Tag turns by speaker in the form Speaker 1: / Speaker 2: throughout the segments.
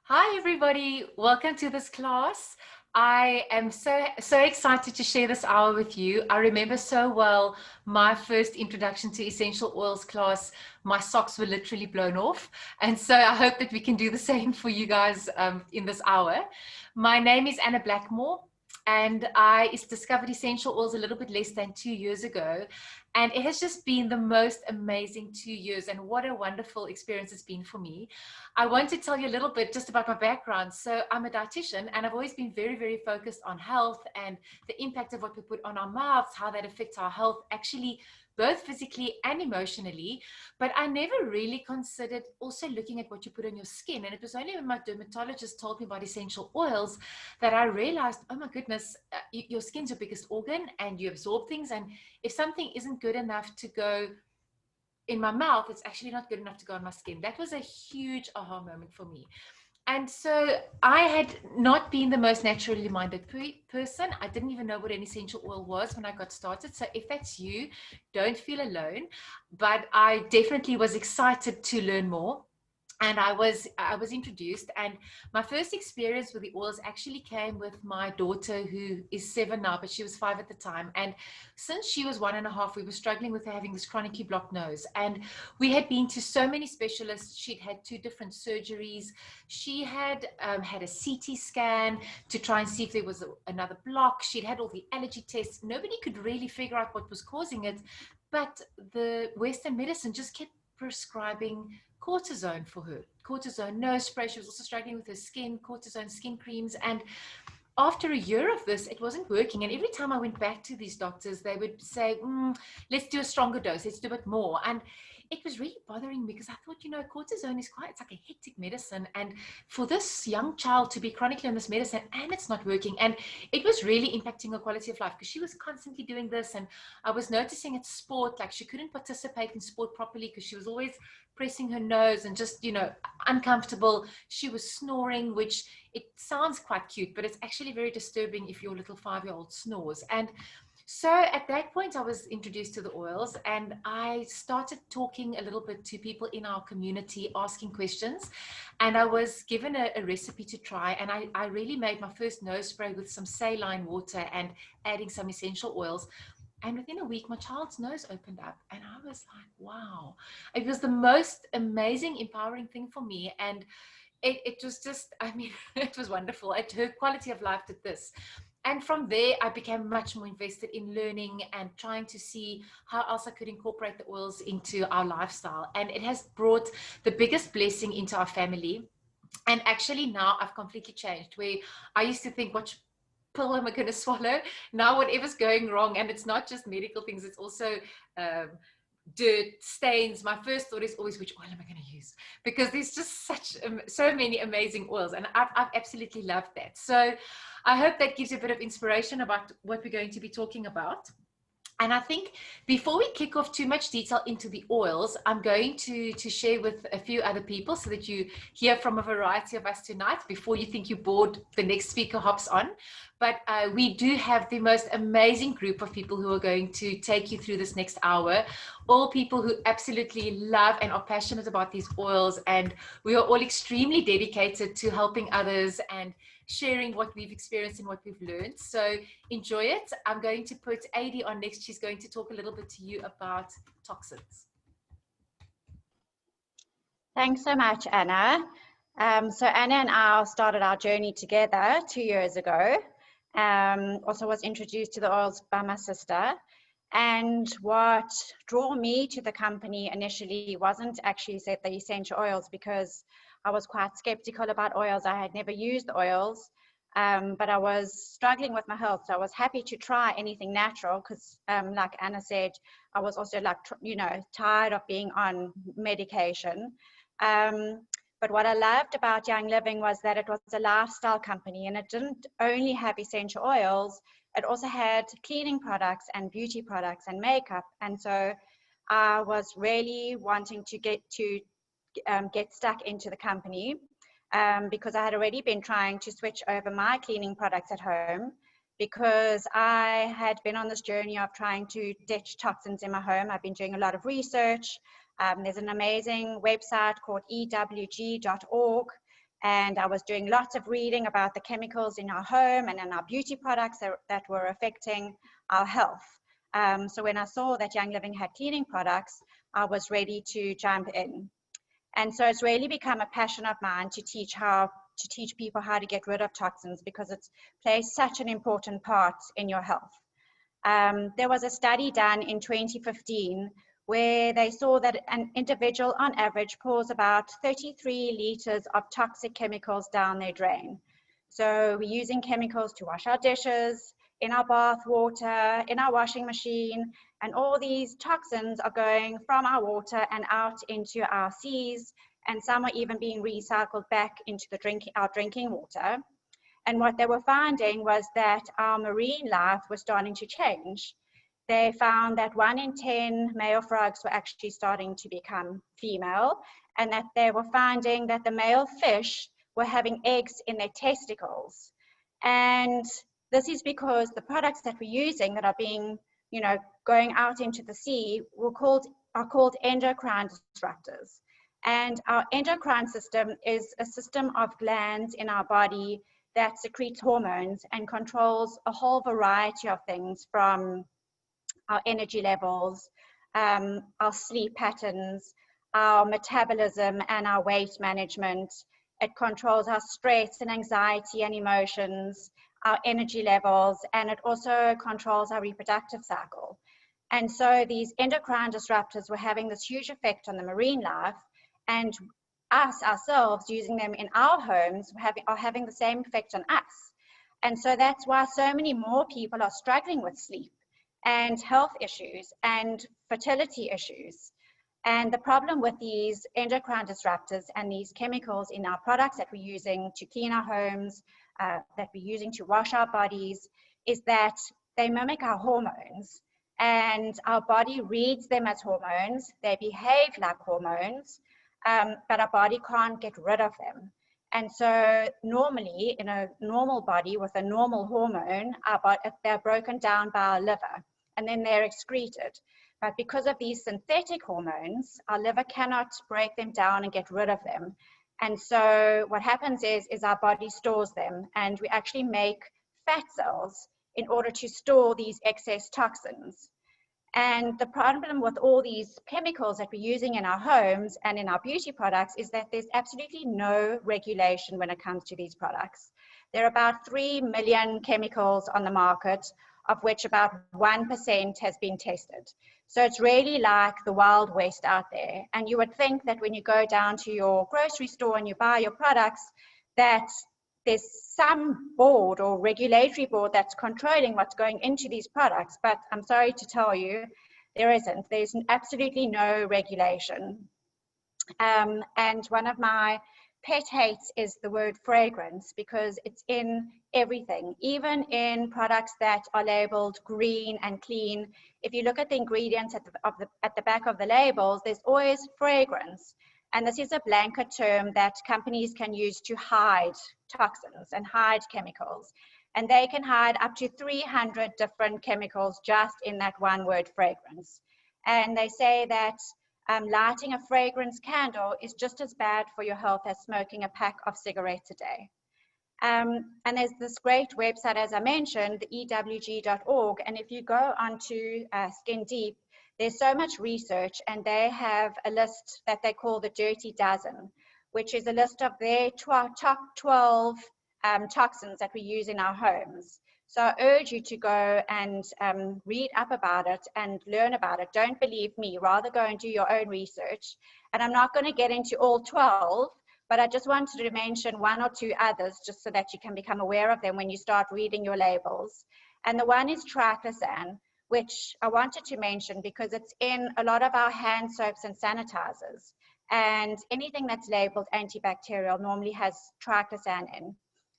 Speaker 1: Hi, everybody. Welcome to this class. I am so excited to share this hour with you. I remember so well my first introduction to essential oils class. My socks were literally blown off. And so I hope that we can do the same for you guys in this hour. My name is Anna Blackmore, and I discovered essential oils a little bit less than 2 years ago. And it has just been the most amazing 2 years, and what a wonderful experience it's been for me. I want to tell you a little bit just about my background. So I'm a dietitian, and I've always been very, very focused on health and the impact of what we put on our mouths, how that affects our health, actually, both physically and emotionally. But I never really considered also looking at what you put on your skin. And it was only when my dermatologist told me about essential oils that I realized, oh my goodness, your skin's your biggest organ and you absorb things. And if something isn't good enough to go in my mouth, it's actually not good enough to go on my skin. That was a huge aha moment for me. And so I had not been the most naturally minded person. I didn't even know what an essential oil was when I got started. So if that's you, don't feel alone. But I definitely was excited to learn more. And I was introduced, and my first experience with the oils actually came with my daughter, who is 7 now, but she was 5 at the time. And since she was 1.5, we were struggling with her having this chronically blocked nose, and we had been to so many specialists. She'd had 2 different surgeries. She had had a CT scan to try and see if there was another block. She'd had all the allergy tests. Nobody could really figure out what was causing it, but the Western medicine just kept prescribing cortisone for her. Cortisone nose spray. She was also struggling with her skin, cortisone skin creams. And after a year of this, it wasn't working. And every time I went back to these doctors, they would say, let's do a stronger dose, let's do it more. And it was really bothering me because I thought, cortisone is it's like a hectic medicine. And for this young child to be chronically on this medicine and it's not working. And it was really impacting her quality of life because she was constantly doing this. And I was noticing at sport, like she couldn't participate in sport properly because she was always pressing her nose and just, uncomfortable. She was snoring, which it sounds quite cute, but it's actually very disturbing if your little 5-year-old snores. And so at that point, I was introduced to the oils, and I started talking a little bit to people in our community, asking questions. And I was given a recipe to try. And I really made my first nose spray with some saline water and adding some essential oils. And within a week, my child's nose opened up, and I was like, wow. It was the most amazing, empowering thing for me. And it was just, it was wonderful. Her quality of life did this. And from there, I became much more invested in learning and trying to see how else I could incorporate the oils into our lifestyle. And it has brought the biggest blessing into our family. And actually now I've completely changed, where I used to think, what pill am I going to swallow? Now whatever's going wrong, and it's not just medical things, it's also um, dirt, stains. My first thought is always, which oil am I going to use? Because there's just so many amazing oils, and I've absolutely loved that. So I hope that gives you a bit of inspiration about what we're going to be talking about. And I think before we kick off too much detail into the oils, I'm going to share with a few other people so that you hear from a variety of us tonight before you think you're bored, the next speaker hops on. But we do have the most amazing group of people who are going to take you through this next hour. All people who absolutely love and are passionate about these oils. And we are all extremely dedicated to helping others and sharing what we've experienced and what we've learned. So enjoy it. I'm going to put Adi on next. She's going to talk a little bit to you about toxins.
Speaker 2: Thanks so much, Anna. So Anna and I started our journey together 2 years ago. Also was introduced to the oils by my sister. And what drew me to the company initially wasn't actually the essential oils, because I was quite skeptical about oils. I had never used oils, but I was struggling with my health. So I was happy to try anything natural because, like Anna said, I was also tired of being on medication. But what I loved about Young Living was that it was a lifestyle company, and it didn't only have essential oils, it also had cleaning products and beauty products and makeup. And so I was really wanting to get stuck into the company, because I had already been trying to switch over my cleaning products at home, because I had been on this journey of trying to ditch toxins in my home. I've been doing a lot of research. There's an amazing website called ewg.org, and I was doing lots of reading about the chemicals in our home and in our beauty products that were affecting our health. So when I saw that Young Living had cleaning products, I was ready to jump in. And so it's really become a passion of mine to teach people how to get rid of toxins, because it plays such an important part in your health. There was a study done in 2015 where they saw that an individual on average pours about 33 liters of toxic chemicals down their drain. So we're using chemicals to wash our dishes, in our bath water, in our washing machine, and all these toxins are going from our water and out into our seas, and some are even being recycled back into our drinking water. And what they were finding was that our marine life was starting to change. They found that 1 in 10 male frogs were actually starting to become female, and that they were finding that the male fish were having eggs in their testicles. And this is because the products that we're using that are being, going out into the sea are called endocrine disruptors. And our endocrine system is a system of glands in our body that secretes hormones and controls a whole variety of things, from our energy levels, our sleep patterns, our metabolism, and our weight management. It controls our stress and anxiety and emotions, our energy levels, and it also controls our reproductive cycle. And so these endocrine disruptors were having this huge effect on the marine life, and us ourselves using them in our homes are having the same effect on us. And so that's why so many more people are struggling with sleep and health issues and fertility issues. And the problem with these endocrine disruptors and these chemicals in our products that we're using to clean our homes, that we're using to wash our bodies, is that they mimic our hormones, and our body reads them as hormones. They behave like hormones, but our body can't get rid of them. And so normally in a normal body with a normal hormone, they're broken down by our liver, and then they're excreted. But because of these synthetic hormones, our liver cannot break them down and get rid of them. And so what happens is our body stores them, and we actually make fat cells in order to store these excess toxins. And the problem with all these chemicals that we're using in our homes and in our beauty products is that there's absolutely no regulation when it comes to these products. There are about 3 million chemicals on the market, of which about 1% has been tested. So it's really like the Wild West out there. And you would think that when you go down to your grocery store and you buy your products, that there's some board or regulatory board that's controlling what's going into these products, but I'm sorry to tell you, there isn't. There's absolutely no regulation. And one of my pet hates is the word fragrance, because it's in everything, even in products that are labeled green and clean. If you look at the ingredients at the back of the labels, there's always fragrance. And this is a blanket term that companies can use to hide toxins and hide chemicals. And they can hide up to 300 different chemicals just in that one word, fragrance. And they say that lighting a fragrance candle is just as bad for your health as smoking a pack of cigarettes a day. And there's this great website, as I mentioned, the ewg.org. And if you go onto Skin Deep, there's so much research, and they have a list that they call the Dirty Dozen, which is a list of their top 12 toxins that we use in our homes. So I urge you to go and read up about it and learn about it. Don't believe me, rather go and do your own research. And I'm not going to get into all 12, but I just wanted to mention 1 or 2 others just so that you can become aware of them when you start reading your labels. And the one is triclosan, which I wanted to mention because it's in a lot of our hand soaps and sanitizers. And anything that's labeled antibacterial normally has triclosan in.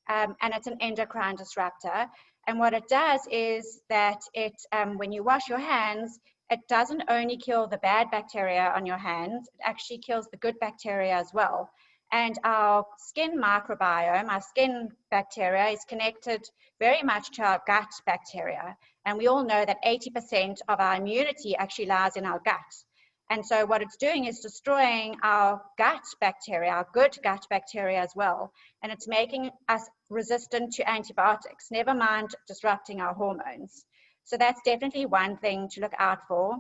Speaker 2: And it's an endocrine disruptor. And what it does is that it, when you wash your hands, it doesn't only kill the bad bacteria on your hands, it actually kills the good bacteria as well. And our skin microbiome, our skin bacteria, is connected very much to our gut bacteria. And we all know that 80% of our immunity actually lies in our gut. And so what it's doing is destroying our gut bacteria, our good gut bacteria as well. And it's making us resistant to antibiotics, never mind disrupting our hormones. So that's definitely one thing to look out for.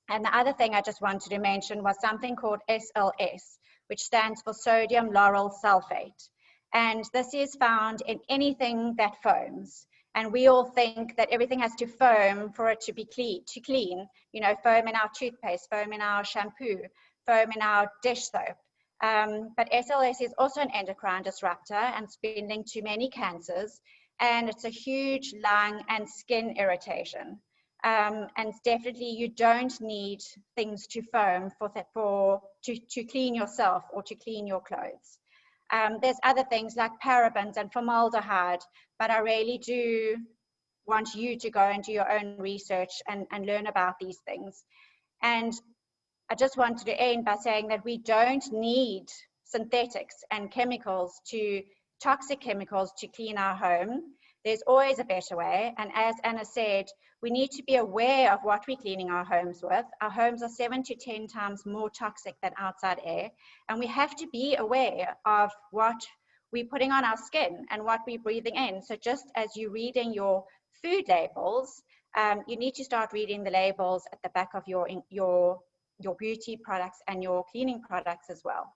Speaker 2: And the other thing I just wanted to mention was something called SLS, which stands for sodium lauryl sulfate. And this is found in anything that foams. And we all think that everything has to foam for it to be clean. You know, foam in our toothpaste, foam in our shampoo, foam in our dish soap. But SLS is also an endocrine disruptor and it's been linked to many cancers. And it's a huge lung and skin irritation. And definitely you don't need things to foam to clean yourself or to clean your clothes. There's other things like parabens and formaldehyde, but I really do want you to go and do your own research and learn about these things. And I just wanted to end by saying that we don't need synthetics and toxic chemicals to clean our home. There's always a better way. And as Anna said, we need to be aware of what we're cleaning our homes with. Our homes are 7 to 10 times more toxic than outside air. And we have to be aware of what we're putting on our skin and what we're breathing in. So just as you're reading your food labels, you need to start reading the labels at the back of your beauty products and your cleaning products as well.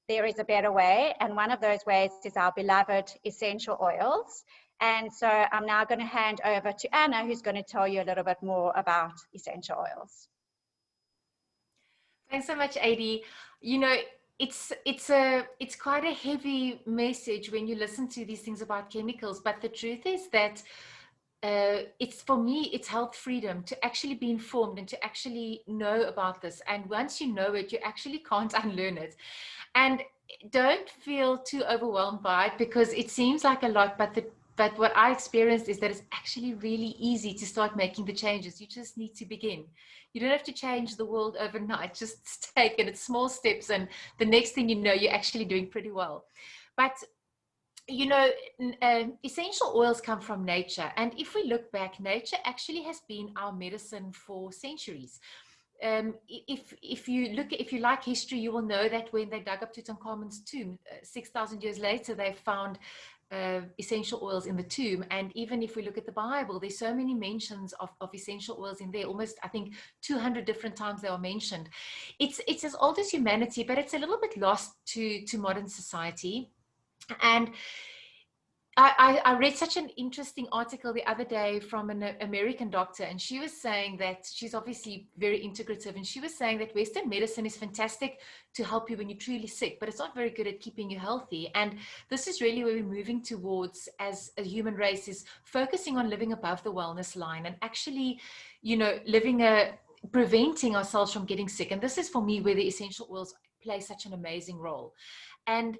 Speaker 2: There is a better way, and one of those ways is our beloved essential oils. And so I'm now going to hand over to Anna, who's going to tell you a little bit more about essential oils.
Speaker 1: Thanks so much, Adi. You know, it's quite a heavy message when you listen to these things about chemicals, but the truth is that for me, it's health freedom to actually be informed and to actually know about this. And once you know it, you actually can't unlearn it. And don't feel too overwhelmed by it because it seems like a lot, but what I experienced is that it's actually really easy to start making the changes. You just need to begin. You don't have to change the world overnight. Just take it. It's small steps, and the next thing you know, you're actually doing pretty well. But you know, essential oils come from nature. And if we look back, nature actually has been our medicine for centuries. If you like history, you will know that when they dug up Tutankhamun's tomb 6,000 years later, they found essential oils in the tomb. And even if we look at the Bible, there's so many mentions of essential oils in there, almost I think 200 different times they are mentioned. It's as old as humanity, but it's a little bit lost to modern society. And I read such an interesting article the other day from an American doctor, and she was saying that she's obviously very integrative, and she was saying that Western medicine is fantastic to help you when you're truly sick, but it's not very good at keeping you healthy. And this is really where we're moving towards as a human race, is focusing on living above the wellness line and actually, you know, preventing ourselves from getting sick. And this is for me where the essential oils play such an amazing role. And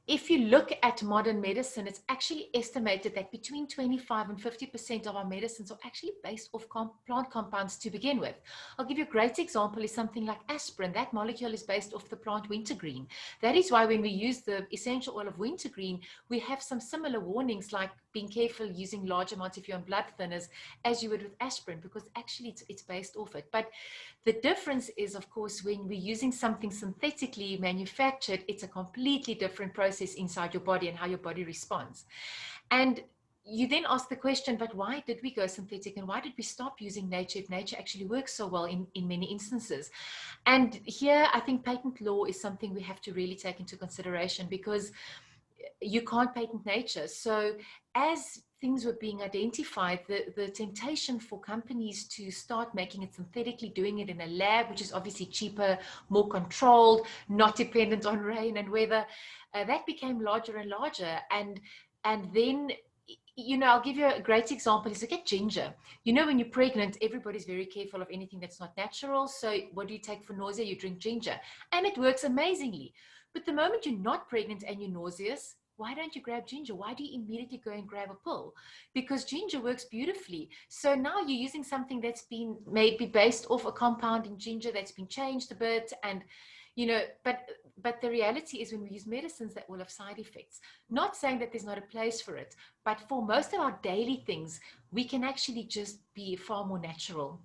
Speaker 1: if you look at modern medicine, it's actually estimated that between 25 and 50% of our medicines are actually based off plant compounds to begin with. I'll give you a great example is something like aspirin. That molecule is based off the plant wintergreen. That is why when we use the essential oil of wintergreen, we have some similar warnings like being careful using large amounts of your own blood thinners as you would with aspirin, because actually it's based off it. But the difference is, of course, when we're using something synthetically manufactured, it's a completely different process inside your body and how your body responds. And you then ask the question, but why did we go synthetic and why did we stop using nature if nature actually works so well in many instances? And here I think patent law is something we have to really take into consideration, because you can't patent nature. So as things were being identified, the temptation for companies to start making it synthetically, doing it in a lab, which is obviously cheaper, more controlled, not dependent on rain and weather, that became larger and larger. And then, you know, I'll give you a great example is look at ginger. You know, when you're pregnant, everybody's very careful of anything that's not natural. So what do you take for nausea? You drink ginger, and it works amazingly. But the moment you're not pregnant and you're nauseous, why don't you grab ginger? Why do you immediately go and grab a pill? Because ginger works beautifully. So now you're using something that's been maybe based off a compound in ginger that's been changed a bit. And, but the reality is when we use medicines that will have side effects. Not saying that there's not a place for it, but for most of our daily things, we can actually just be far more natural.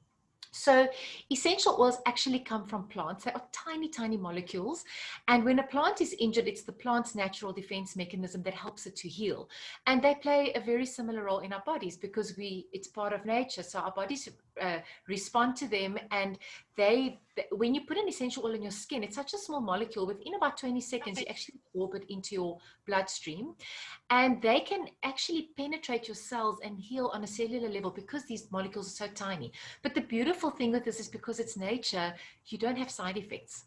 Speaker 1: So essential oils actually come from plants. They are tiny, tiny molecules. And when a plant is injured, it's the plant's natural defense mechanism that helps it to heal. And they play a very similar role in our bodies because it's part of nature. So our bodies respond to them, and when you put an essential oil in your skin, it's such a small molecule. Within about 20 seconds, you actually absorb it into your bloodstream. And they can actually penetrate your cells and heal on a cellular level because these molecules are so tiny. But the beautiful thing with this is because it's nature, you don't have side effects.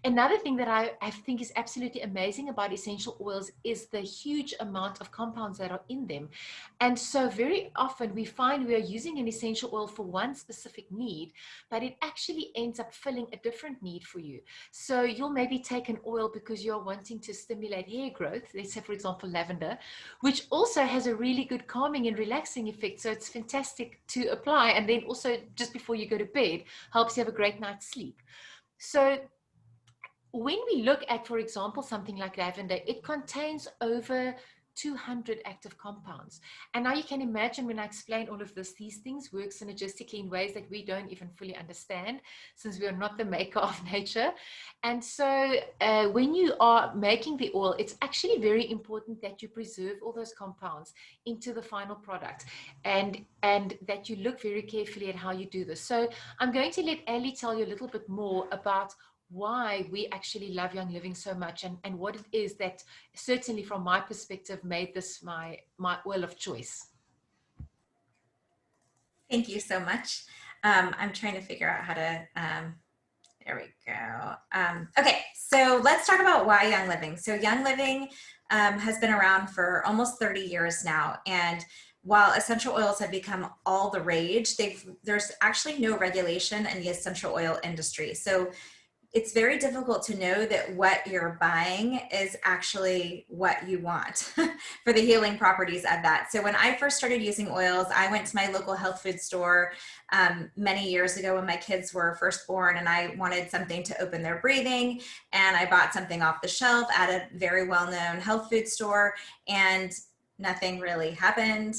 Speaker 1: Another thing that I think is absolutely amazing about essential oils is the huge amount of compounds that are in them. And so very often we find we are using an essential oil for one specific need, but it actually ends up filling a different need for you. So you'll maybe take an oil because you're wanting to stimulate hair growth. Let's say, for example, lavender, which also has a really good calming and relaxing effect. So it's fantastic to apply. And then also just before you go to bed, helps you have a great night's sleep. So when we look at, for example, something like lavender, it contains over 200 active compounds. And now you can imagine when I explain all of this, these things work synergistically in ways that we don't even fully understand since we are not the maker of nature. And so when you are making the oil, it's actually very important that you preserve all those compounds into the final product and that you look very carefully at how you do this. So I'm going to let Ali tell you a little bit more about why we actually love Young Living so much and what it is that certainly from my perspective made this my oil of choice.
Speaker 3: Thank you so much. I'm trying to figure out how to, there we go. Okay, so let's talk about why Young Living. So Young Living has been around for almost 30 years now. And while essential oils have become all the rage, there's actually no regulation in the essential oil industry. So it's very difficult to know that what you're buying is actually what you want for the healing properties of that. So when I first started using oils, I went to my local health food store many years ago when my kids were first born, and I wanted something to open their breathing. And I bought something off the shelf at a very well-known health food store, and nothing really happened.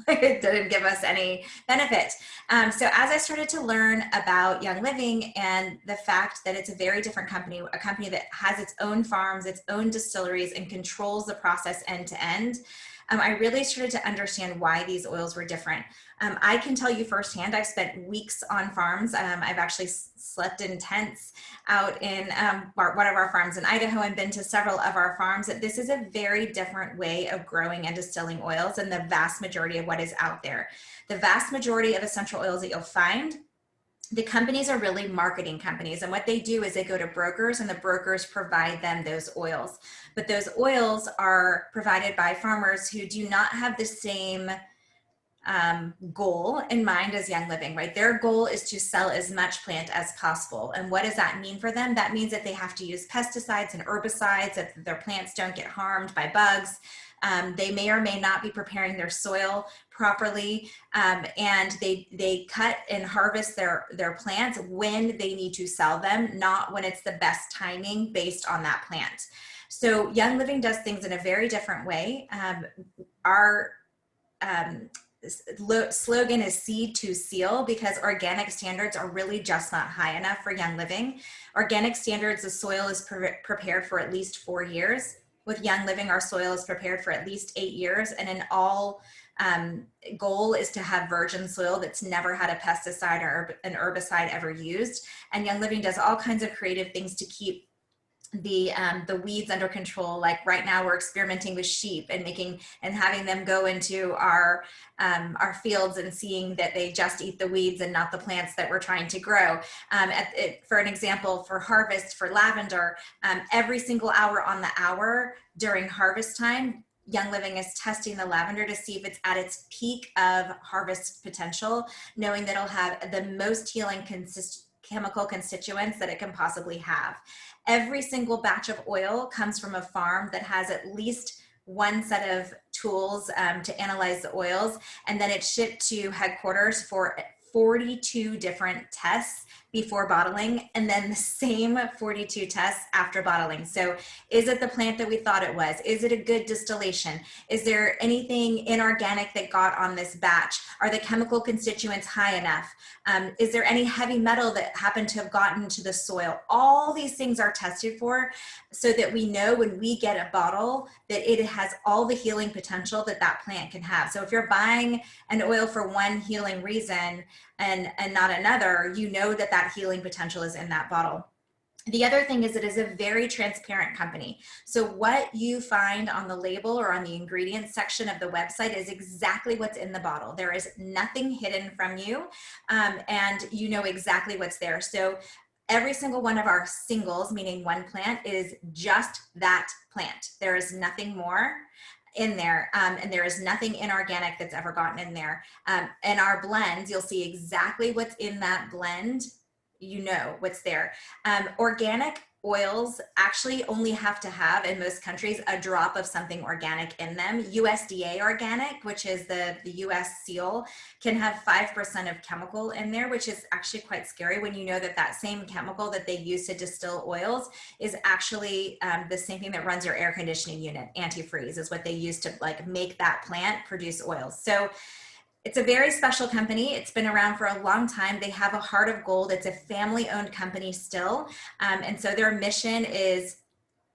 Speaker 3: It didn't give us any benefit. So as I started to learn about Young Living and the fact that it's a very different company, a company that has its own farms, its own distilleries, and controls the process end to end, I really started to understand why these oils were different. I can tell you firsthand, I've spent weeks on farms. I've actually slept in tents out in one of our farms in Idaho and been to several of our farms. This is a very different way of growing and distilling oils than the vast majority of what is out there. The vast majority of essential oils that you'll find, the companies are really marketing companies, and what they do is they go to brokers and the brokers provide them those oils. But those oils are provided by farmers who do not have the same goal in mind as Young Living, right? Their goal is to sell as much plant as possible. And what does that mean for them? That means that they have to use pesticides and herbicides, that their plants don't get harmed by bugs. They may or may not be preparing their soil properly, and they cut and harvest their plants when they need to sell them, not when it's the best timing based on that plant. So Young Living does things in a very different way. Our slogan is seed to seal, because organic standards are really just not high enough for Young Living. Organic standards, the soil is prepared for at least 4 years. With Young Living, our soil is prepared for at least 8 years, and an all goal is to have virgin soil that's never had a pesticide or an herbicide ever used. And Young Living does all kinds of creative things to keep the weeds under control. Like right now we're experimenting with sheep and having them go into our fields and seeing that they just eat the weeds and not the plants that we're trying to grow. For an example, for harvest for lavender, every single hour on the hour during harvest time, Young Living is testing the lavender to see if it's at its peak of harvest potential, knowing that it'll have the most healing chemical constituents that it can possibly have. Every single batch of oil comes from a farm that has at least one set of tools to analyze the oils, and then it's shipped to headquarters for 42 different tests before bottling, and then the same 42 tests after bottling. So is it the plant that we thought it was? Is it a good distillation? Is there anything inorganic that got on this batch? Are the chemical constituents high enough? Is there any heavy metal that happened to have gotten into the soil? All these things are tested for so that we know when we get a bottle that it has all the healing potential that that plant can have. So if you're buying an oil for one healing reason and not another, you know that that healing potential is in that bottle. The other thing is it is a very transparent company. So what you find on the label or on the ingredients section of the website is exactly what's in the bottle. There is nothing hidden from you, and you know exactly what's there. So every single one of our singles, meaning one plant, is just that plant. There is nothing more in there, and there is nothing inorganic that's ever gotten in there. And our blends, you'll see exactly what's in that blend. You know what's there. Organic oils actually only have to have, in most countries, a drop of something organic in them. USDA organic, which is the US seal, can have 5% of chemical in there, which is actually quite scary when you know that that same chemical that they use to distill oils is actually the same thing that runs your air conditioning unit. Antifreeze is what they use to like make that plant produce oils. So it's a very special company. It's been around for a long time. They have a heart of gold. It's a family-owned company still. And so their mission is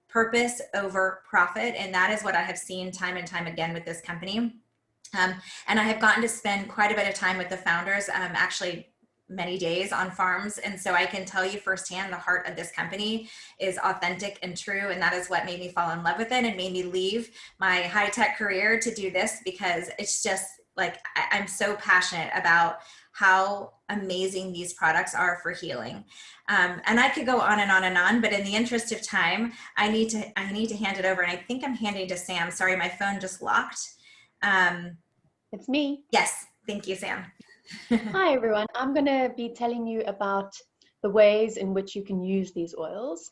Speaker 3: purpose over profit. And that is what I have seen time and time again with this company. And I have gotten to spend quite a bit of time with the founders, actually many days on farms. And so I can tell you firsthand, the heart of this company is authentic and true. And that is what made me fall in love with it and made me leave my high-tech career to do this, because it's just, like, I'm so passionate about how amazing these products are for healing. And I could go on and on and on, but in the interest of time, I need to hand it over. And I think I'm handing to Sam. Sorry, my phone just locked.
Speaker 4: It's me.
Speaker 3: Yes, thank you, Sam.
Speaker 4: Hi, everyone. I'm going to be telling you about the ways in which you can use these oils.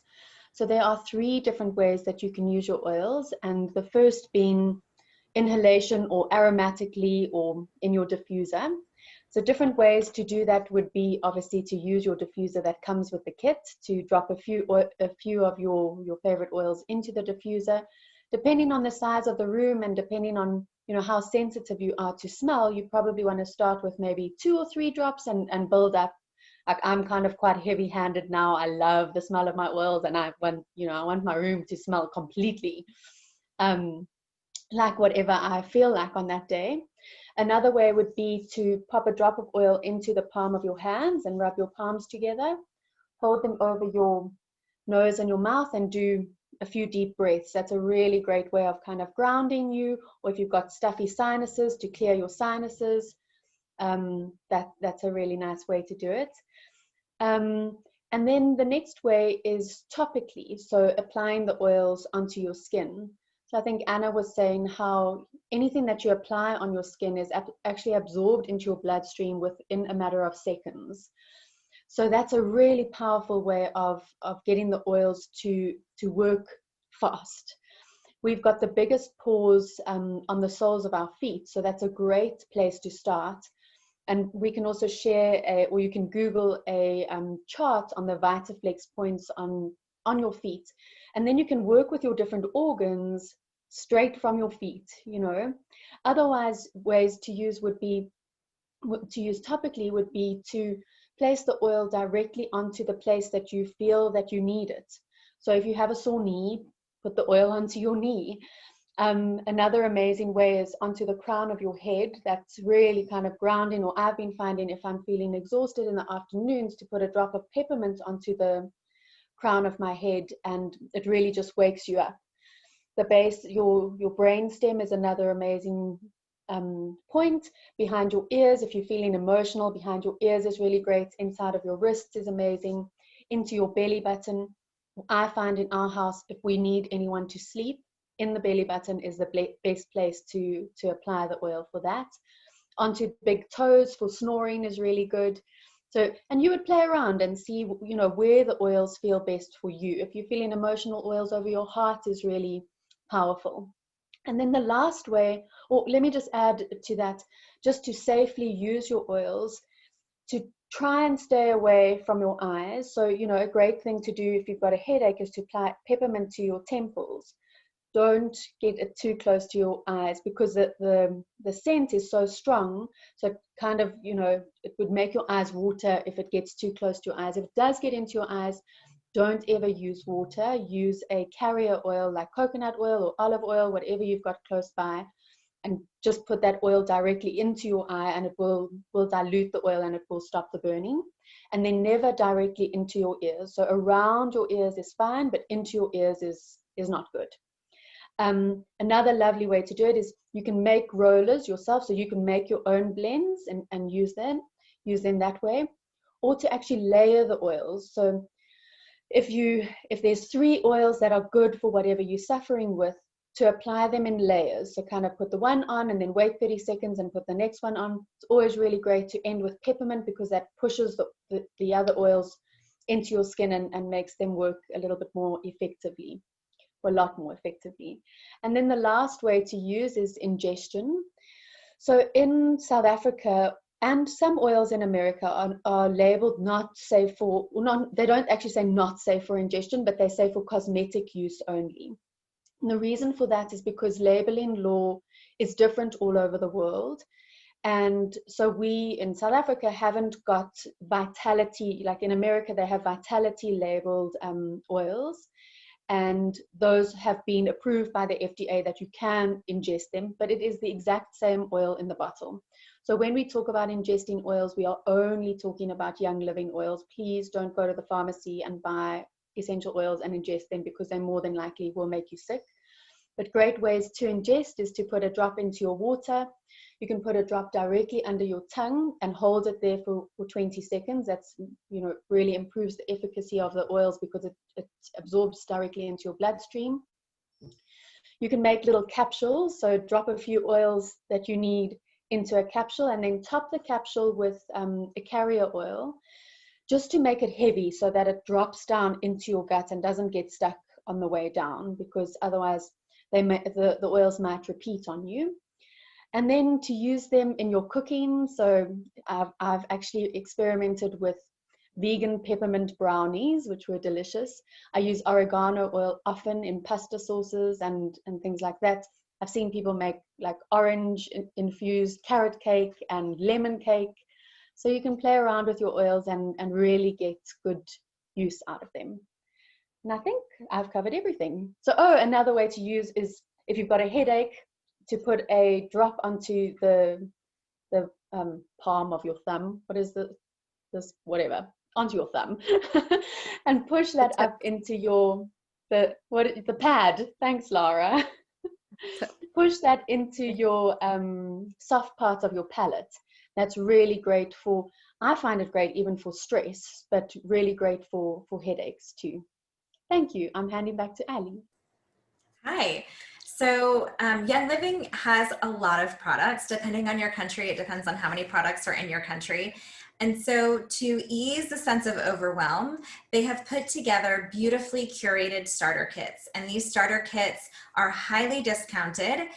Speaker 4: So there are 3 different ways that you can use your oils. And the first being inhalation or aromatically or in your diffuser. So different ways to do that would be obviously to use your diffuser that comes with the kit, to drop a few of your favorite oils into the diffuser. Depending on the size of the room and depending on, you know, how sensitive you are to smell, you probably want to start with maybe 2 or 3 drops and build up. Like, I'm kind of quite heavy-handed now. I love the smell of my oils, and I want my room to smell completely like whatever I feel like on that day. Another way would be to pop a drop of oil into the palm of your hands and rub your palms together, hold them over your nose and your mouth, and do a few deep breaths. That's a really great way of kind of grounding you, or if you've got stuffy sinuses, to clear your sinuses. That's a really nice way to do it. And then the next way is topically, so applying the oils onto your skin. So I think Anna was saying how anything that you apply on your skin is actually absorbed into your bloodstream within a matter of seconds. So that's a really powerful way of getting the oils to work fast. We've got the biggest pores on the soles of our feet, so that's a great place to start. And we can also share or you can Google a chart on the VitaFlex points on your feet, and then you can work with your different organs straight from your feet, you know. Otherwise, ways to use topically would be to place the oil directly onto the place that you feel that you need it. So if you have a sore knee, put the oil onto your knee. Another amazing way is onto the crown of your head. That's really kind of grounding, or I've been finding if I'm feeling exhausted in the afternoons, to put a drop of peppermint onto the crown of my head, and it really just wakes you up. The base, your brain stem is another amazing point. Behind your ears, if you're feeling emotional, behind your ears is really great. Inside of your wrists is amazing. Into your belly button. I find in our house, if we need anyone to sleep, in the belly button is the best place to apply the oil for that. Onto big toes for snoring is really good. So, and you would play around and see, you know, where the oils feel best for you. If you're feeling emotional oils over your heart is really powerful. And then the last way, or let me just add to that, just to safely use your oils, to try and stay away from your eyes. So, you know, a great thing to do if you've got a headache is to apply peppermint to your temples. Don't get it too close to your eyes because the scent is so strong. So it kind of, you know, it would make your eyes water if it gets too close to your eyes. If it does get into your eyes, don't ever use water. Use a carrier oil like coconut oil or olive oil, whatever you've got close by, and just put that oil directly into your eye, and it will dilute the oil and it will stop the burning. And then never directly into your ears. So around your ears is fine, but into your ears is not good. Another lovely way to do it is you can make rollers yourself, so you can make your own blends and use them that way, or to actually layer the oils. So if there's 3 oils that are good for whatever you're suffering with, to apply them in layers. So kind of put the one on and then wait 30 seconds and put the next one on. It's always really great to end with peppermint because that pushes the other oils into your skin and makes them work a little bit more effectively, or a lot more effectively. And then the last way to use is ingestion. So in South Africa, and some oils in America are labeled not safe for, they don't actually say not safe for ingestion, but they say for cosmetic use only. And the reason for that is because labeling law is different all over the world. And so we in South Africa haven't got vitality, like in America, they have vitality labeled oils. And those have been approved by the FDA that you can ingest them, but it is the exact same oil in the bottle. So when we talk about ingesting oils, we are only talking about Young Living oils. Please don't go to the pharmacy and buy essential oils and ingest them because they more than likely will make you sick. But great ways to ingest is to put a drop into your water. You can put a drop directly under your tongue and hold it there for 20 seconds. That's, you know, really improves the efficacy of the oils because it absorbs directly into your bloodstream. You can make little capsules. So drop a few oils that you need into a capsule and then top the capsule with a carrier oil just to make it heavy so that it drops down into your gut and doesn't get stuck on the way down, because otherwise the oils might repeat on you. And then to use them in your cooking. So I've actually experimented with vegan peppermint brownies, which were delicious. I use oregano oil often in pasta sauces and things like that. I've seen people make like orange infused carrot cake and lemon cake. So you can play around with your oils and really get good use out of them. And I think I've covered everything. So, another way to use is if you've got a headache, to put a drop onto the palm of your thumb. What is whatever, onto your thumb, and push that up into the pad. Thanks, Lara. Push that into your soft part of your palate. That's really great for, I find it great even for stress, but really great for headaches too. Thank you. I'm handing back to Ali.
Speaker 3: Hi. So Young Living has a lot of products. Depending on your country, it depends on how many products are in your country. And so to ease the sense of overwhelm, they have put together beautifully curated starter kits. And these starter kits are highly discounted,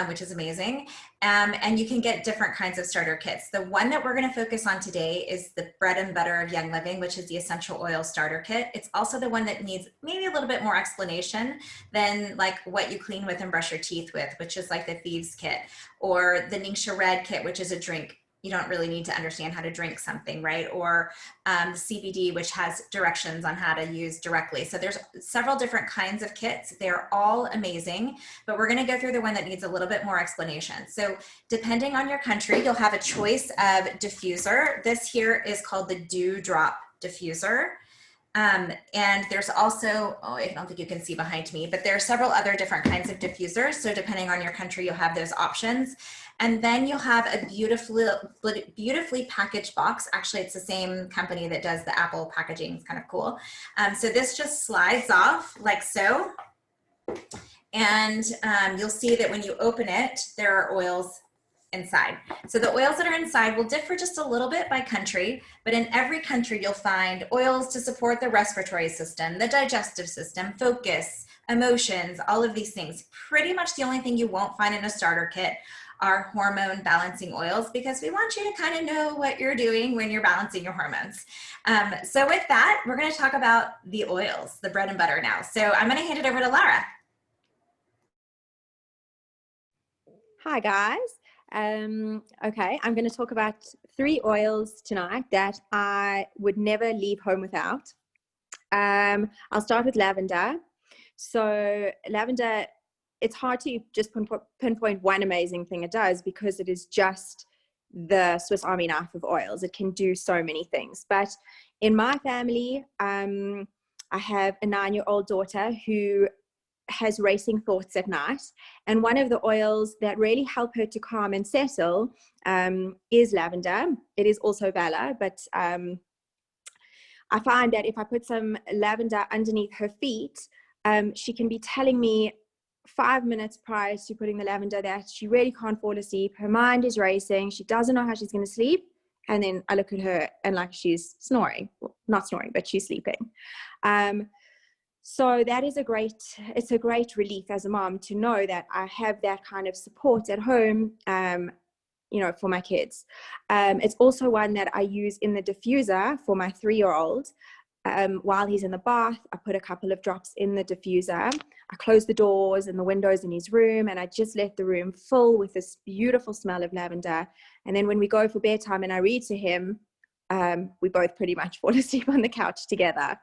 Speaker 3: which is amazing. And you can get different kinds of starter kits. The one that we're going to focus on today is the bread and butter of Young Living, which is the essential oil starter kit. It's also the one that needs maybe a little bit more explanation than like what you clean with and brush your teeth with, which is like the Thieves kit, or the Ningxia Red kit, which is a drink. You don't really need to understand how to drink something, right? Or the CBD, which has directions on how to use directly. So there's several different kinds of kits. They're all amazing, but we're gonna go through the one that needs a little bit more explanation. So depending on your country, you'll have a choice of diffuser. This here is called the Dewdrop diffuser. And there's also, I don't think you can see behind me, but there are several other different kinds of diffusers. So depending on your country, you'll have those options. And then you'll have a beautifully packaged box. Actually, it's the same company that does the Apple packaging. It's kind of cool. So this just slides off like so. And you'll see that when you open it, there are oils inside. So the oils that are inside will differ just a little bit by country, but in every country you'll find oils to support the respiratory system, the digestive system, focus, emotions, all of these things. Pretty much the only thing you won't find in a starter kit our hormone balancing oils because we want you to kind of know what you're doing when you're balancing your hormones. So with that, we're going to talk about the oils, the bread and butter now. So I'm going to hand it over to Lara.
Speaker 5: Hi guys. Okay, I'm going to talk about 3 oils tonight that I would never leave home without. I'll start with lavender. So lavender, it's hard to just pinpoint one amazing thing it does because it is just the Swiss Army knife of oils. It can do so many things. But in my family, I have a 9-year-old daughter who has racing thoughts at night, and one of the oils that really help her to calm and settle is lavender. It is also Valor, but I find that if I put some lavender underneath her feet, she can be telling me 5 minutes prior to putting the lavender that she really can't fall asleep. Her mind is racing. She doesn't know how she's going to sleep. And then I look at her and like she's snoring. Well, not snoring, but she's sleeping. So that is it's a great relief as a mom to know that I have that kind of support at home, for my kids. It's also one that I use in the diffuser for my 3-year-old. While he's in the bath, I put a couple of drops in the diffuser. I close the doors and the windows in his room, and I just let the room fill with this beautiful smell of lavender. And then when we go for bedtime and I read to him, we both pretty much fall asleep on the couch together.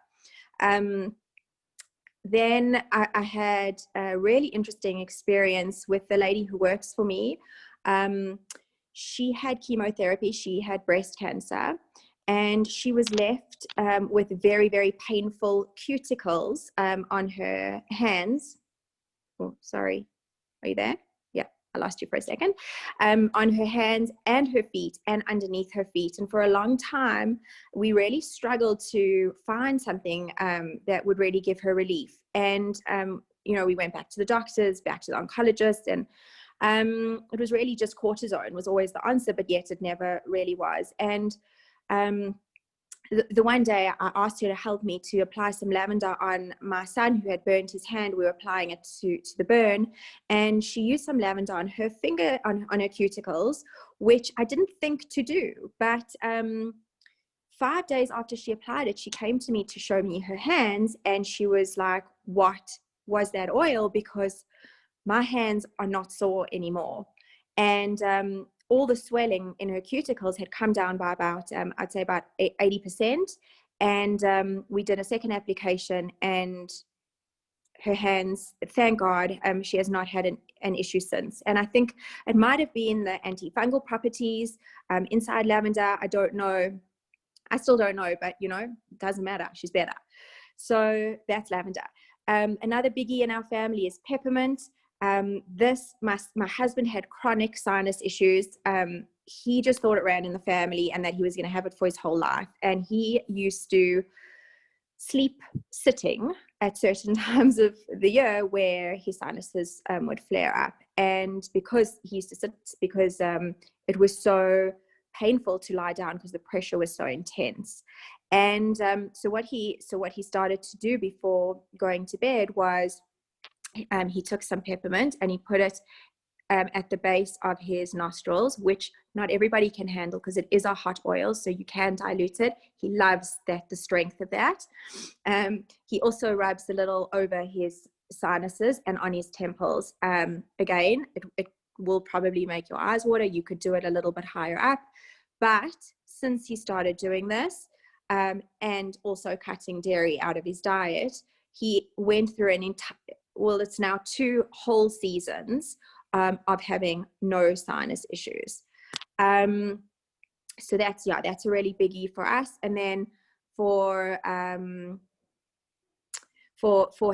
Speaker 5: Then I had a really interesting experience with the lady who works for me. She had chemotherapy, she had breast cancer, and she was left with very, very painful cuticles on her hands. Oh, sorry, are you there? Yeah, I lost you for a second. On her hands and her feet and underneath her feet. And for a long time, we really struggled to find something that would really give her relief. And, we went back to the doctors, back to the oncologist, and it was really just cortisone was always the answer, but yet it never really was. And the one day I asked her to help me to apply some lavender on my son who had burned his hand. We were applying it to the burn, and she used some lavender on her finger, on her cuticles, which I didn't think to do. But 5 days after she applied it, she came to me to show me her hands, and she was like, "What was that oil? Because my hands are not sore anymore." And all the swelling in her cuticles had come down by about, I'd say about 80%. And we did a second application, and her hands, thank God, she has not had an issue since. And I think it might have been the antifungal properties inside lavender. I don't know. I still don't know, but it doesn't matter. She's better. So that's lavender. Another biggie in our family is peppermint. My husband had chronic sinus issues. He just thought it ran in the family and that he was going to have it for his whole life. And he used to sleep sitting at certain times of the year where his sinuses would flare up. And because he used to sit, because it was so painful to lie down because the pressure was so intense. And so what he started to do before going to bed was he took some peppermint and he put it at the base of his nostrils, which not everybody can handle because it is a hot oil, so you can dilute it. He loves the strength of that. He also rubs a little over his sinuses and on his temples. Again, it will probably make your eyes water. You could do it a little bit higher up. But since he started doing this and also cutting dairy out of his diet, he went through it's now 2 whole seasons of having no sinus issues. So that's a really biggie for us. And then for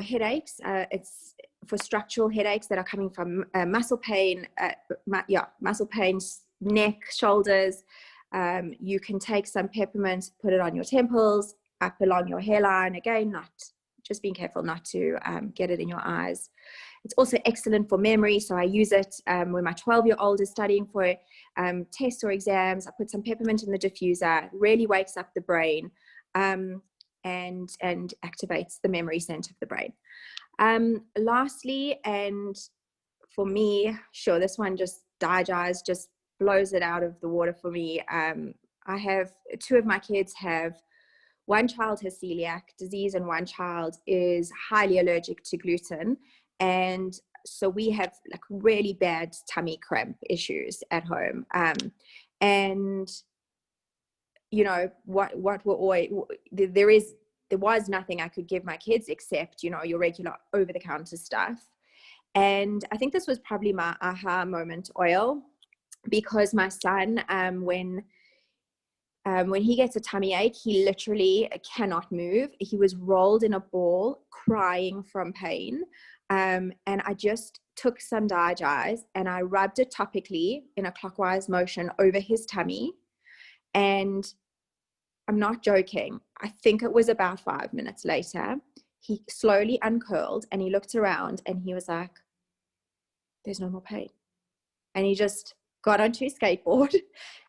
Speaker 5: headaches, it's for structural headaches that are coming from muscle pain, muscle pain, neck, shoulders. You can take some peppermint, put it on your temples, up along your hairline. Again, just being careful not to get it in your eyes. It's also excellent for memory. So I use it when my 12-year-old is studying for tests or exams. I put some peppermint in the diffuser, really wakes up the brain and activates the memory center of the brain. Lastly, and for me, sure, this one just DiGize just blows it out of the water for me. I have 2 of my kids have, one child has celiac disease and one child is highly allergic to gluten. And so we have like really bad tummy cramp issues at home. And you know, what were always, there was nothing I could give my kids except, you know, your regular over-the-counter stuff. And I think this was probably my aha moment oil, because my son, when he gets a tummy ache, he literally cannot move. He was rolled in a ball, crying from pain. And I just took some DiGize and I rubbed it topically in a clockwise motion over his tummy. And I'm not joking, I think it was about 5 minutes later, he slowly uncurled and he looked around and he was like, there's no more pain. And he just got onto his skateboard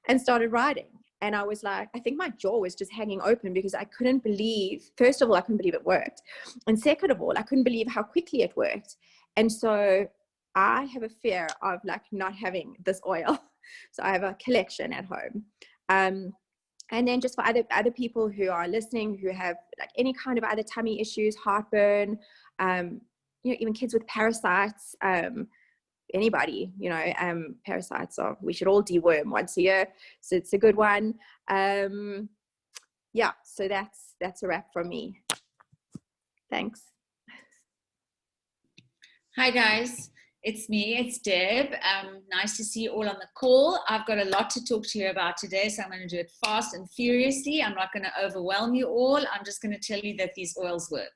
Speaker 5: and started riding. And I was like, I think my jaw was just hanging open, because I couldn't believe, first of all, I couldn't believe it worked. And second of all, I couldn't believe how quickly it worked. And so I have a fear of like not having this oil. So I have a collection at home. And then just for other people who are listening, who have like any kind of other tummy issues, heartburn, you know, even kids with parasites, anybody, you know, parasites are, we should all deworm once a year. So it's a good one. Yeah, so that's a wrap from me. Thanks.
Speaker 6: Hi guys, it's me, it's Deb. Nice to see you all on the call. I've got a lot to talk to you about today, so I'm going to do it fast and furiously. I'm not going to overwhelm you all. I'm just going to tell you that these oils work.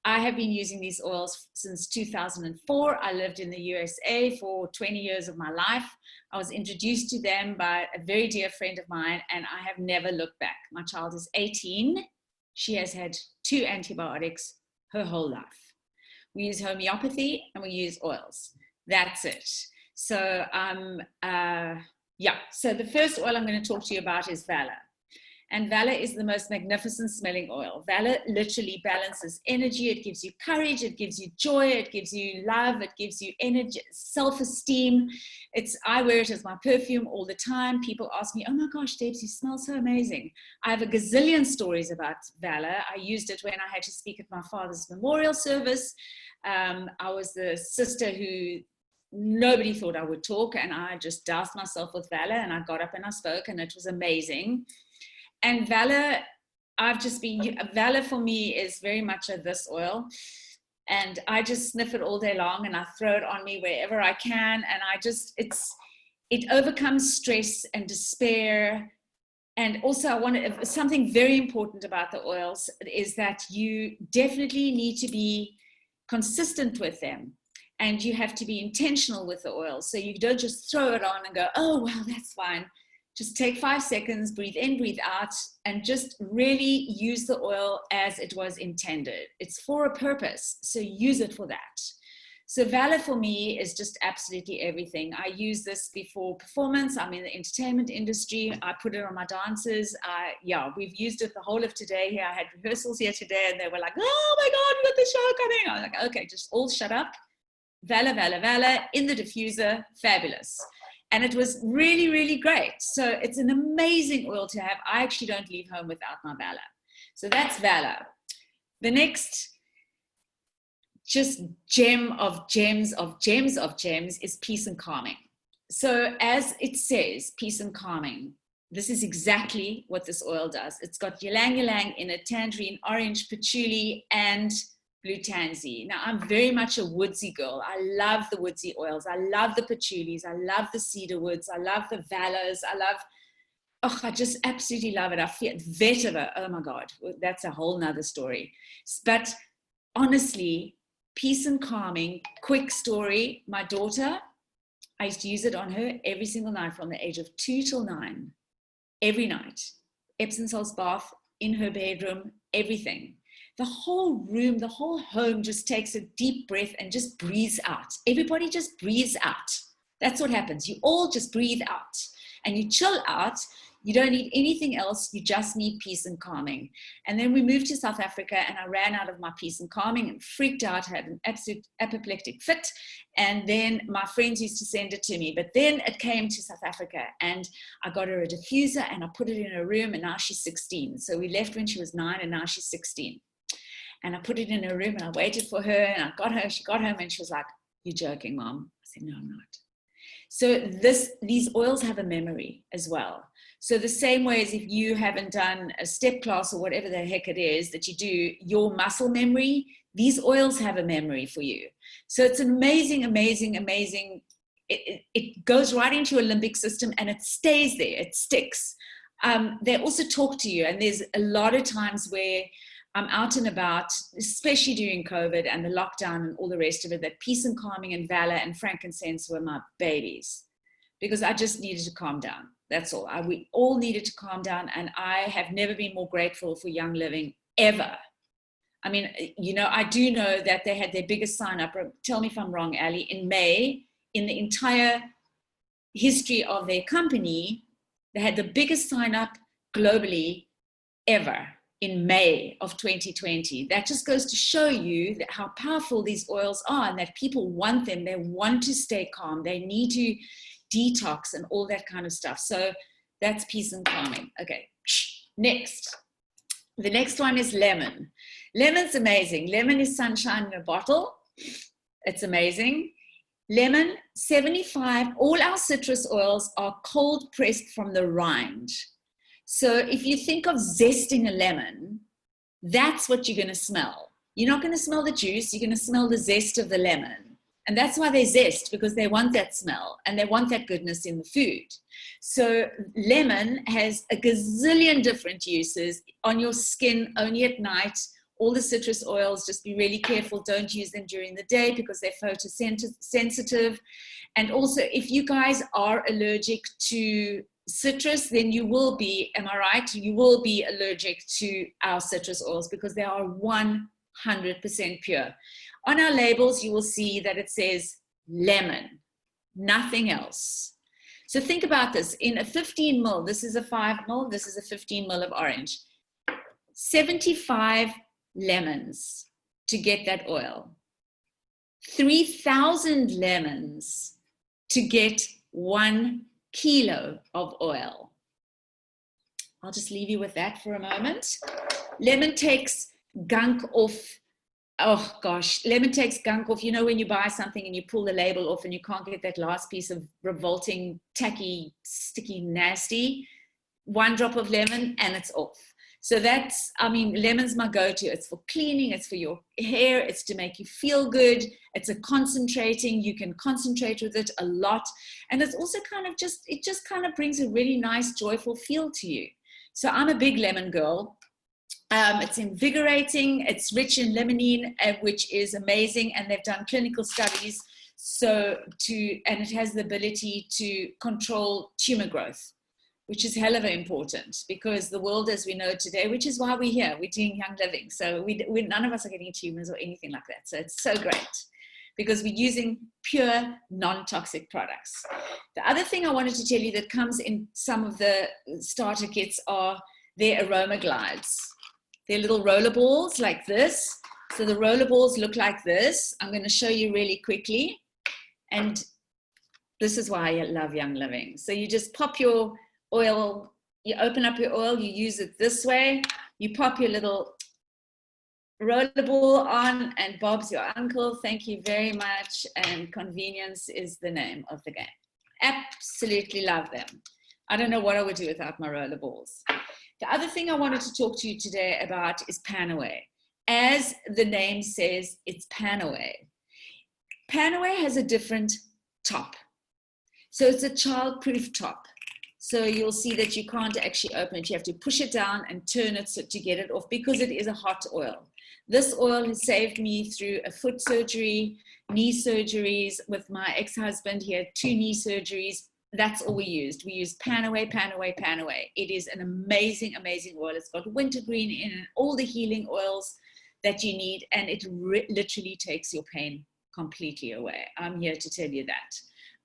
Speaker 6: I have been using these oils since 2004. I lived in the USA for 20 years of my life. I was introduced to them by a very dear friend of mine, and I have never looked back. My child is 18. She has had 2 antibiotics her whole life. We use homeopathy and we use oils. That's it. So, yeah. So the first oil I'm going to talk to you about is Valor. And Valor is the most magnificent smelling oil. Valor literally balances energy. It gives you courage. It gives you joy. It gives you love. It gives you energy, self-esteem. I wear it as my perfume all the time. People ask me, oh my gosh, Debs, you smell so amazing. I have a gazillion stories about Valor. I used it when I had to speak at my father's memorial service. I was the sister who nobody thought I would talk, and I just doused myself with Valor, and I got up and I spoke, and it was amazing. And Valor, Valor for me is very much this oil, and I just sniff it all day long, and I throw it on me wherever I can, and it overcomes stress and despair. And also something very important about the oils is that you definitely need to be consistent with them, and you have to be intentional with the oils. So you don't just throw it on and go, oh, well, that's fine. Just take 5 seconds, breathe in, breathe out, and just really use the oil as it was intended. It's for a purpose, so use it for that. So Valor for me is just absolutely everything. I use this before performance. I'm in the entertainment industry. I put it on my dancers. Yeah, we've used it the whole of today here. I had rehearsals here today, and they were like, oh my God, we got the show coming. I was like, okay, just all shut up. Valor, Valor, Valor in the diffuser, fabulous. And it was really, really great. So it's an amazing oil to have. I actually don't leave home without my Valor. So that's Valor. The next just gem of gems of gems of gems is Peace and Calming. So as it says, Peace and Calming, this is exactly what this oil does. It's got ylang ylang in it, tangerine, orange, patchouli, and blue tansy. Now, I'm very much a woodsy girl. I love the woodsy oils. I love the patchoulis. I love the cedar woods. I love the Valors. I just absolutely love it. I feel vetiver. Oh my God, that's a whole nother story. But honestly, Peace and Calming, quick story. My daughter, I used to use it on her every single night from the age of 2 till 9, every night. Epsom salts bath in her bedroom, everything. The whole room, the whole home just takes a deep breath and just breathes out. Everybody just breathes out. That's what happens. You all just breathe out and you chill out. You don't need anything else. You just need peace and calming. And then we moved to South Africa, and I ran out of my peace and calming and freaked out, had an absolute apoplectic fit. And then my friends used to send it to me. But then it came to South Africa, and I got her a diffuser and I put it in her room, and now she's 16. So we left when she was 9, and now she's 16. And I put it in her room, and I waited for her, and I got her. She got home, and she was like, "You're joking, Mom." I said, "No, I'm not." So these oils have a memory as well. So the same way as if you haven't done a step class or whatever the heck it is that you do, your muscle memory, these oils have a memory for you. So it's an amazing, amazing, amazing. It goes right into your limbic system and it stays there. It sticks. They also talk to you. And there's a lot of times where I'm out and about, especially during COVID and the lockdown and all the rest of it, that peace and calming and valor and frankincense were my babies, because I just needed to calm down. That's all. We all needed to calm down. And I have never been more grateful for Young Living ever. I mean, you know, I do know that they had their biggest sign up. Tell me if I'm wrong, Ali. In May, in the entire history of their company, they had the biggest sign up globally ever in May of 2020. That just goes to show you that how powerful these oils are, and that people want them. They want to stay calm. They need to detox and all that kind of stuff. So that's peace and calming. Okay, next. The next one is lemon. Lemon's amazing. Lemon is sunshine in a bottle. It's amazing. Lemon, 75, all our citrus oils are cold pressed from the rind. So if you think of zesting a lemon, that's what you're going to smell. You're not going to smell the juice. You're going to smell the zest of the lemon. And that's why they zest, because they want that smell and they want that goodness in the food. So lemon has a gazillion different uses on your skin only at night. All the citrus oils, just be really careful. Don't use them during the day because they're photosensitive. And also, if you guys are allergic to citrus, then you will be, am I right? You will be allergic to our citrus oils because they are 100% pure. On our labels, you will see that it says lemon, nothing else. So think about this. In a 15 ml, this is a 5 ml, this is a 15 ml of orange. 75 lemons to get that oil. 3,000 lemons to get 1 kilo of oil. I'll just leave you with that for a moment. Lemon takes gunk off. Oh gosh, lemon takes gunk off. You know, when you buy something and you pull the label off and you can't get that last piece of revolting, tacky, sticky, nasty, 1 drop of lemon and it's off. So that's, I mean, lemon's my go-to. It's for cleaning, it's for your hair, it's to make you feel good. It's a concentrating, you can concentrate with it a lot. And it's also kind of just, it just kind of brings a really nice, joyful feel to you. So I'm a big lemon girl. It's invigorating, it's rich in limonene, which is amazing, and they've done clinical studies and it has the ability to control tumor growth, which is hell of important because the world as we know it today, which is why we're here, we're doing Young Living. So we none of us are getting tumors or anything like that. So it's so great because we're using pure non-toxic products. The other thing I wanted to tell you that comes in some of the starter kits are their aroma glides. They're little roller balls like this. So the roller balls look like this. I'm going to show you really quickly. And this is why I love Young Living. So you just pop your oil, you open up your oil, you use it this way, you pop your little roller ball on, and Bob's your uncle. Thank you very much. And convenience is the name of the game. Absolutely love them. I don't know what I would do without my roller balls. The other thing I wanted to talk to you today about is Panaway. As the name says, it's Panaway. Panaway has a different top. So it's a child-proof top. So you'll see that you can't actually open it. You have to push it down and turn it to get it off because it is a hot oil. This oil has saved me through a foot surgery, knee surgeries. With my ex-husband, he had 2 knee surgeries. That's all we used. We used Panaway, Panaway, Panaway. It is an amazing, amazing oil. It's got wintergreen in and all the healing oils that you need, and it literally takes your pain completely away. I'm here to tell you that.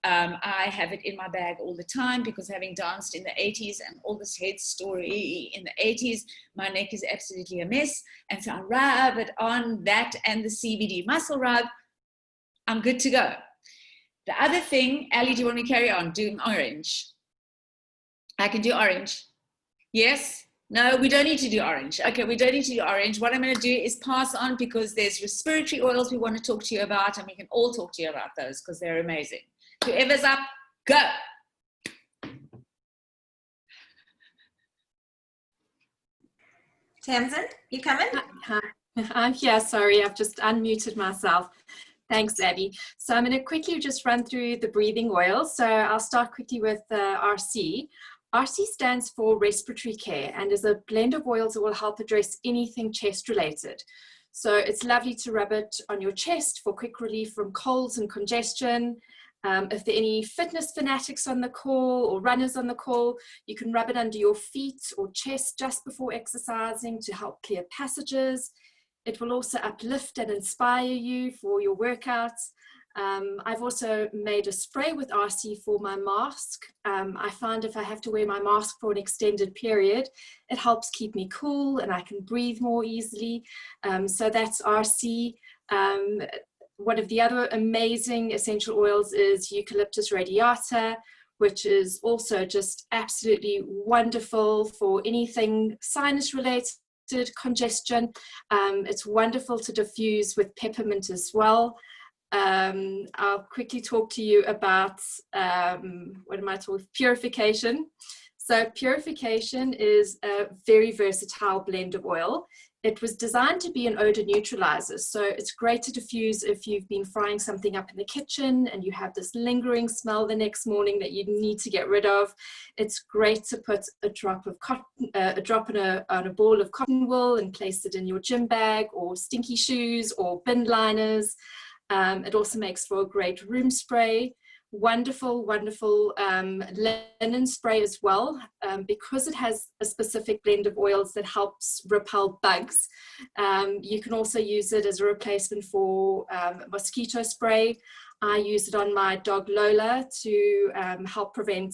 Speaker 6: I have it in my bag all the time because having danced in the 80s and all this head story in the 80s, my neck is absolutely a mess. And so I rub it on that and the CBD muscle rub. I'm good to go. The other thing, Ali, do you want me to carry on doing orange? I can do orange. Yes? No, we don't need to do orange. Okay, we don't need to do orange. What I'm going to do is pass on because there's respiratory oils we want to talk to you about, and we can all talk to you about those because they're amazing. Whoever's up, go.
Speaker 3: Tamsin, you coming?
Speaker 7: Hi. I'm here. Sorry, I've just unmuted myself. Thanks, Abby. So I'm going to quickly just run through the breathing oils. So I'll start quickly with RC. RC stands for respiratory care and is a blend of oils that will help address anything chest related. So it's lovely to rub it on your chest for quick relief from colds and congestion. If there are any fitness fanatics on the call or runners on the call, you can rub it under your feet or chest just before exercising to help clear passages. It will also uplift and inspire you for your workouts. I've also made a spray with RC for my mask. I find if I have to wear my mask for an extended period, it helps keep me cool and I can breathe more easily. So that's RC. One of the other amazing essential oils is Eucalyptus radiata, which is also just absolutely wonderful for anything sinus related, congestion. It's wonderful to diffuse with peppermint as well. I'll quickly talk to you about purification. So purification is a very versatile blend of oil. It was designed to be an odor neutralizer, so it's great to diffuse if you've been frying something up in the kitchen and you have this lingering smell the next morning that you need to get rid of. It's great to put a drop of cotton, on a ball of cotton wool and place it in your gym bag or stinky shoes or bin liners. It also makes for a great room spray. Wonderful, wonderful linen spray as well, because it has a specific blend of oils that helps repel bugs. You can also use it as a replacement for mosquito spray. I use it on my dog Lola to help prevent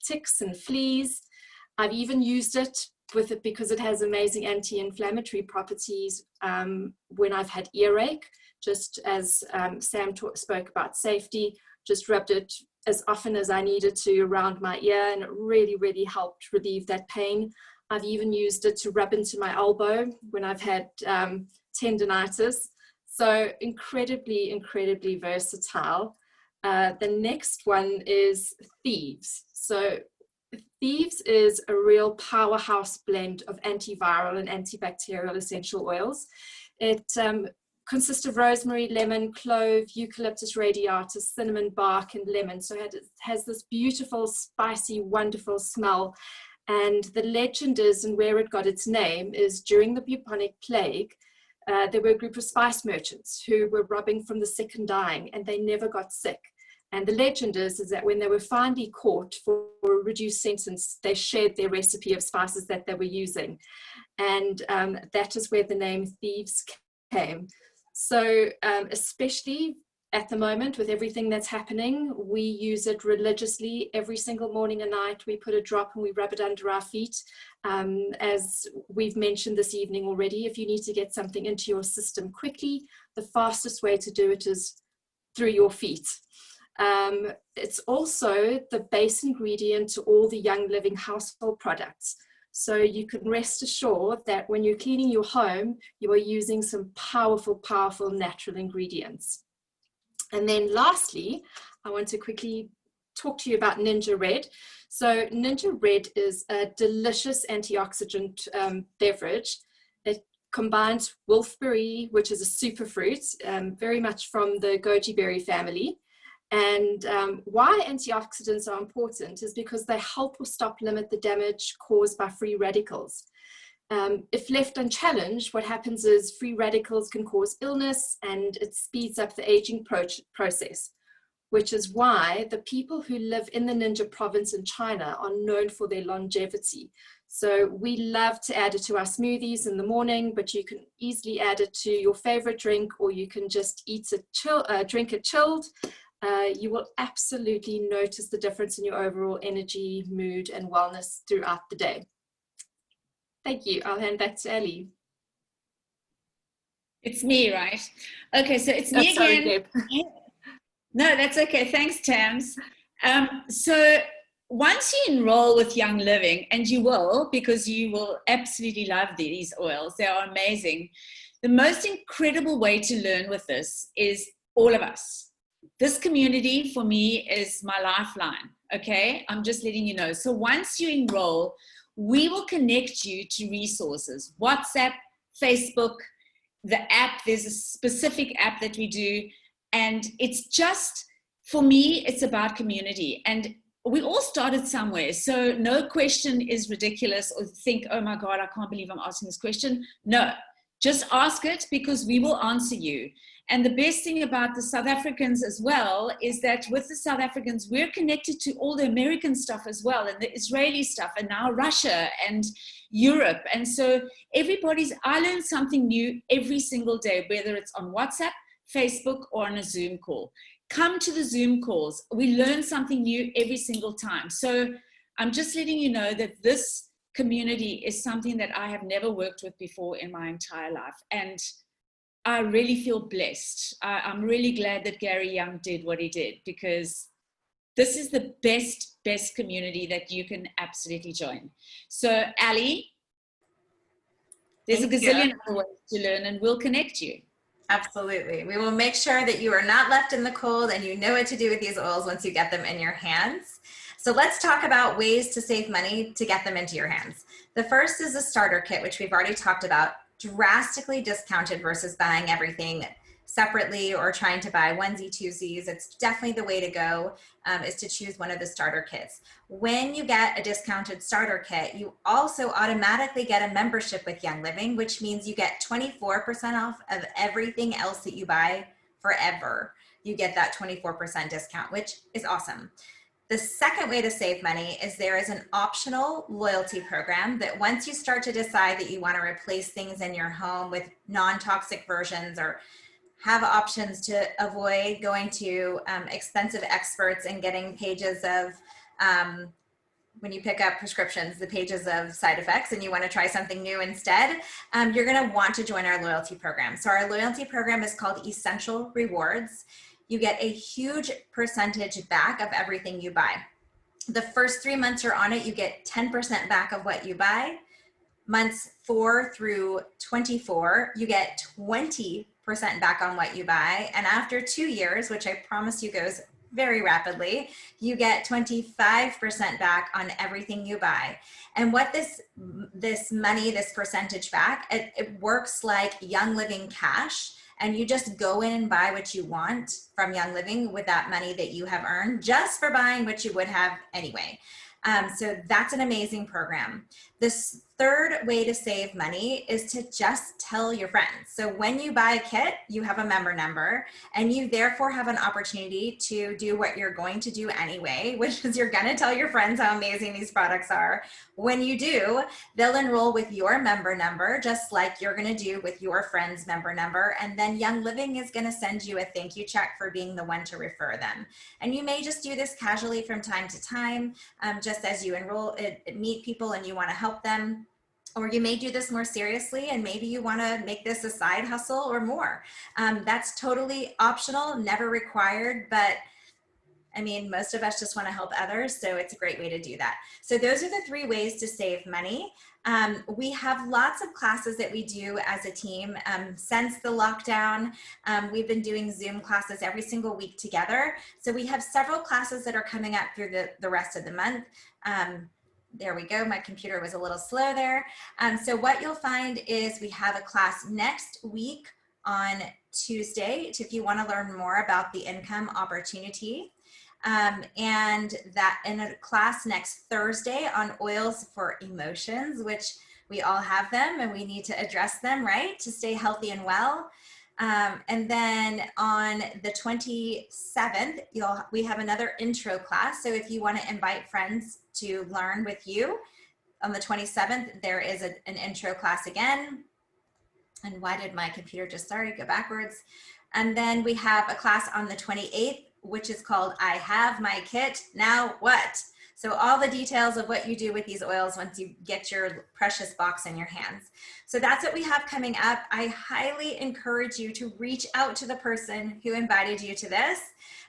Speaker 7: ticks and fleas. I've even used it with it because it has amazing anti-inflammatory properties when I've had earache, just as Sam spoke about safety. Just rubbed it as often as I needed to around my ear, and it really, really helped relieve that pain. I've even used it to rub into my elbow when I've had tendinitis. So incredibly, incredibly versatile. The next one is Thieves. So Thieves is a real powerhouse blend of antiviral and antibacterial essential oils. It consists of rosemary, lemon, clove, eucalyptus radiata, cinnamon bark, and lemon. So it has this beautiful, spicy, wonderful smell. And the legend is, and where it got its name, is during the bubonic plague, there were a group of spice merchants who were robbing from the sick and dying, and they never got sick. And the legend is that when they were finally caught for a reduced sentence, they shared their recipe of spices that they were using. And that is where the name Thieves came. So especially at the moment with everything that's happening, we use it religiously every single morning and night. We put a drop and we rub it under our feet. As we've mentioned this evening already, if you need to get something into your system quickly, the fastest way to do it is through your feet. It's also the base ingredient to all the Young Living household products. So you can rest assured that when you're cleaning your home, you are using some powerful, powerful natural ingredients. And then lastly, I want to quickly talk to you about Ninja Red. So Ninja Red is a delicious antioxidant beverage. It combines wolfberry, which is a superfruit, very much from the goji berry family. And why antioxidants are important is because they help or stop limit the damage caused by free radicals. If left unchallenged, what happens is free radicals can cause illness and it speeds up the aging process, which is why the people who live in the Ninja province in China are known for their longevity. So we love to add it to our smoothies in the morning, but you can easily add it to your favorite drink, or you can just eat it drink it chilled. you will absolutely notice the difference in your overall energy, mood, and wellness throughout the day. Thank you. I'll hand back to Ali.
Speaker 6: It's me, right? Okay, so it's me
Speaker 7: Sorry,
Speaker 6: again.
Speaker 7: Deb.
Speaker 6: No, that's okay. Thanks, Tams. So once you enroll with Young Living, and you will, because you will absolutely love these oils, they are amazing. The most incredible way to learn with this is all of us. This community for me is my lifeline, okay? I'm just letting you know. So once you enroll, we will connect you to resources, WhatsApp, Facebook, the app. There's a specific app that we do. And it's just, for me, it's about community. And we all started somewhere. So no question is ridiculous or think, oh my God, I can't believe I'm asking this question. No, just ask it, because we will answer you. And the best thing about the South Africans as well is that with the South Africans, we're connected to all the American stuff as well, and the Israeli stuff, and now Russia and Europe. And so I learn something new every single day, whether it's on WhatsApp, Facebook, or on a Zoom call. Come to the Zoom calls. We learn something new every single time. So I'm just letting you know that this community is something that I have never worked with before in my entire life. And I really feel blessed. I'm really glad that Gary Young did what he did, because this is the best community that you can absolutely join. So Ali, there's a gazillion other ways to learn, and we'll connect you.
Speaker 3: Absolutely. We will make sure that you are not left in the cold and you know what to do with these oils once you get them in your hands. So let's talk about ways to save money to get them into your hands. The first is a starter kit, which we've already talked about, drastically discounted versus buying everything separately or trying to buy onesie twosies. It's definitely the way to go, is to choose one of the starter kits. When you get a discounted starter kit, you also automatically get a membership with Young Living, which means you get 24% off of everything else that you buy forever. You get that 24% discount, which is awesome. The second way to save money is there is an optional loyalty program that once you start to decide that you want to replace things in your home with non-toxic versions, or have options to avoid going to expensive experts and getting pages of, when you pick up prescriptions, the pages of side effects, and you want to try something new instead, you're going to want to join our loyalty program. So our loyalty program is called Essential Rewards. You get a huge percentage back of everything you buy. The first 3 months you're on it, you get 10% back of what you buy. Months 4 through 24, you get 20% back on what you buy. And after 2 years, which I promise you goes very rapidly, you get 25% back on everything you buy. And what this money, this percentage back, it works like Young Living cash. And you just go in and buy what you want from Young Living with that money that you have earned just for buying what you would have anyway. So that's an amazing program. This third way to save money is to just tell your friends. So when you buy a kit, you have a member number, and you therefore have an opportunity to do what you're going to do anyway, which is you're going to tell your friends how amazing these products are. When you do, they'll enroll with your member number, just like you're going to do with your friend's member number. And then Young Living is going to send you a thank you check for being the one to refer them. And you may just do this casually from time to time, just as you enroll, meet people and you want to help them. Or you may do this more seriously, and maybe you want to make this a side hustle or more. That's totally optional, never required, but I mean, most of us just want to help others, so it's a great way to do that. So those are the 3 ways to save money. We have lots of classes that we do as a team. Since the lockdown, we've been doing Zoom classes every single week together. So we have several classes that are coming up through the rest of the month. There we go, my computer was a little slow there. So what you'll find is we have a class next week on Tuesday, if you want to learn more about the income opportunity. And that in a class next Thursday on oils for emotions, which we all have them and we need to address them, right, to stay healthy and well. And then on the 27th, we have another intro class. So if you want to invite friends to learn with you, on the 27th, there is an intro class again. And why did my computer just, sorry, go backwards? And then we have a class on the 28th which is called I Have My Kit, Now What? So all the details of what you do with these oils once you get your precious box in your hands. So that's what we have coming up. I highly encourage you to reach out to the person who invited you to this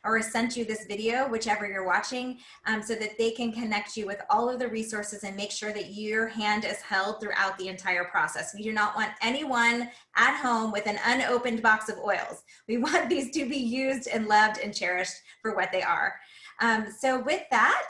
Speaker 3: or sent you this video, whichever you're watching, so that they can connect you with all of the resources and make sure that your hand is held throughout the entire process. We do not want anyone at home with an unopened box of oils. We want these to be used and loved and cherished for what they are. So with that,